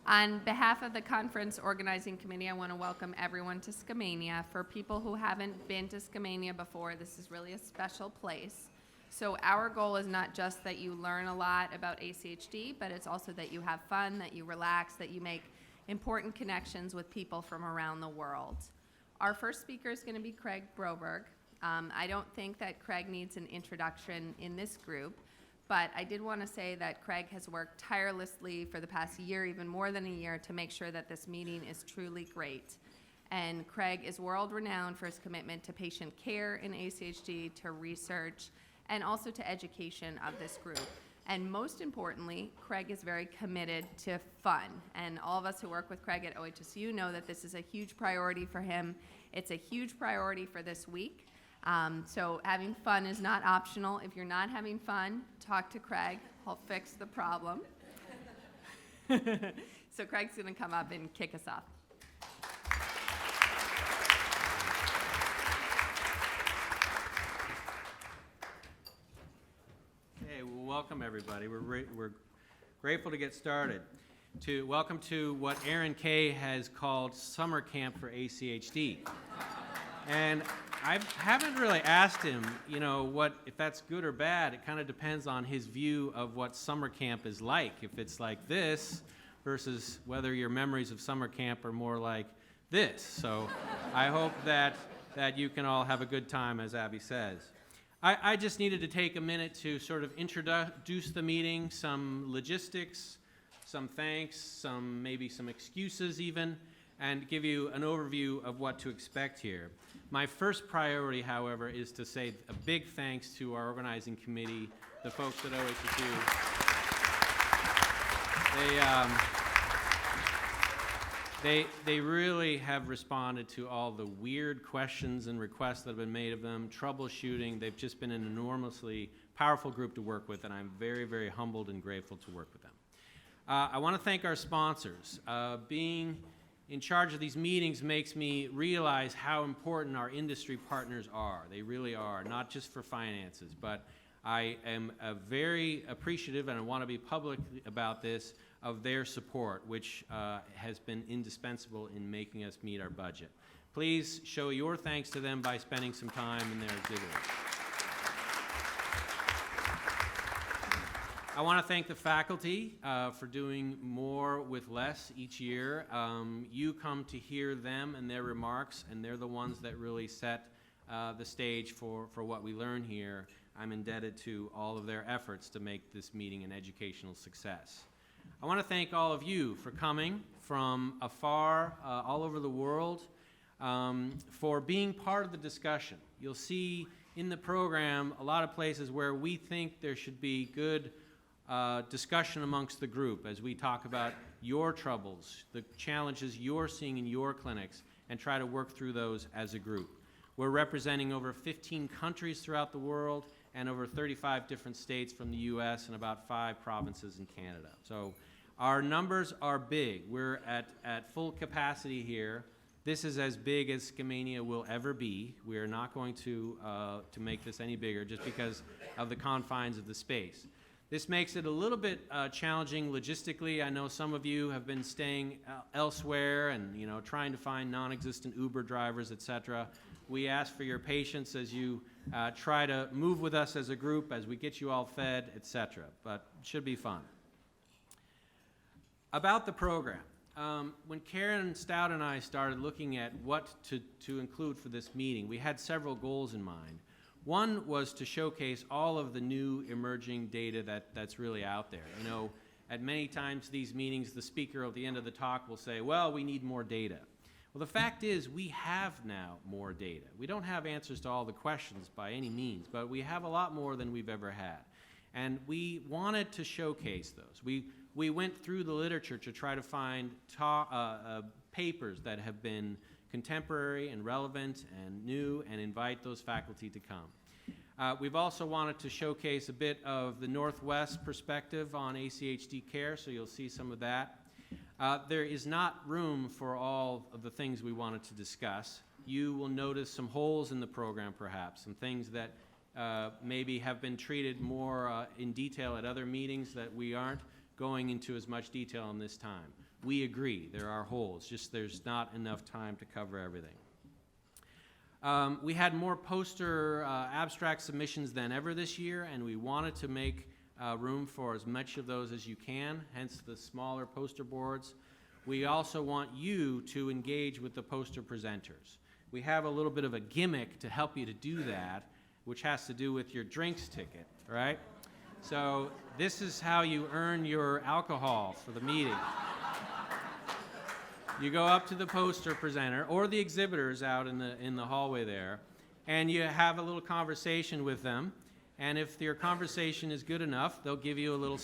On behalf of the conference organizing committee, I want to welcome everyone to Skamania. For people who haven't been to Skamania before, this is really a special place. So our goal is not just that you learn a lot about ACHD, but it's also that you have fun, that you relax, that you make important connections with people from around the world. Our first speaker is going to be Craig Broberg. I don't think that Craig needs an introduction in this group, but I did want to say that Craig has worked tirelessly for the past year, even more than a year, to make sure that this meeting is truly great. And Craig is world-renowned for his commitment to patient care in ACHD, to research, and also to education of this group. And most importantly, Craig is very committed to fun. And all of us who work with Craig at OHSU know that this is a huge priority for him. It's a huge priority for this week. So having fun is not optional. If you're not having fun, talk to Craig. He'll fix the problem. So Craig's going to come up and kick us off. Hey, well, welcome everybody. We're grateful to get started. Welcome to what Aaron Kay has called summer camp for ACHD. And I haven't really asked him, if that's good or bad. It kind of depends on his view of what summer camp is like. If it's like this versus whether your memories of summer camp are more like this. So I hope that you can all have a good time, as Abby says. I just needed to take a minute to sort of introduce the meeting, some logistics, some thanks, maybe some excuses even, and give you an overview of what to expect here. My first priority, however, is to say a big thanks to our organizing committee, the folks at OHSU. They really have responded to all the weird questions and requests that have been made of them, troubleshooting. They've just been an enormously powerful group to work with, and I'm very, very humbled and grateful to work with them. I want to thank our sponsors. Being in charge of these meetings makes me realize how important our industry partners are. They really are, not just for finances, but I am very appreciative, and I want to be public about this, of their support, which has been indispensable in making us meet our budget. Please show your thanks to them by spending some time in their exhibitors. I want to thank the faculty for doing more with less each year. You come to hear them and their remarks, and they're the ones that really set the stage for what we learn here. I'm indebted to all of their efforts to make this meeting an educational success. I want to thank all of you for coming from afar, all over the world, for being part of the discussion. You'll see in the program a lot of places where we think there should be good discussion amongst the group as we talk about your troubles, the challenges you're seeing in your clinics, and try to work through those as a group. We're representing over 15 countries throughout the world and over 35 different states from the US and about 5 provinces in Canada. So our numbers are big. We're at full capacity here. This is as big as Skamania will ever be. We are not going to make this any bigger just because of the confines of the space. This makes it a little bit challenging logistically. I know some of you have been staying elsewhere and trying to find non-existent Uber drivers, etc. We ask for your patience as you try to move with us as a group, as we get you all fed, etc. But it should be fun. About the program, when Karen Stout and I started looking at what to include for this meeting, we had several goals in mind. One was to showcase all of the new emerging data that's really out there. At many times these meetings, the speaker at the end of the talk will say, well, we need more data. Well, the fact is we have now more data. We don't have answers to all the questions by any means, but we have a lot more than we've ever had. And we wanted to showcase those. We went through the literature to try to find papers that have been contemporary and relevant and new, and invite those faculty to come. We've also wanted to showcase a bit of the Northwest perspective on ACHD care, so you'll see some of that. There is not room for all of the things we wanted to discuss. You will notice some holes in the program perhaps, some things that maybe have been treated more in detail at other meetings that we aren't going into as much detail in this time. We agree, there are holes, just there's not enough time to cover everything. We had more poster abstract submissions than ever this year, and we wanted to make room for as much of those as you can, hence the smaller poster boards. We also want you to engage with the poster presenters. We have a little bit of a gimmick to help you to do that, which has to do with your drinks ticket, right? So this is how you earn your alcohol for the meeting. You go up to the poster presenter or the exhibitors out in the hallway there, and you have a little conversation with them. And if your conversation is good enough, they'll give you a little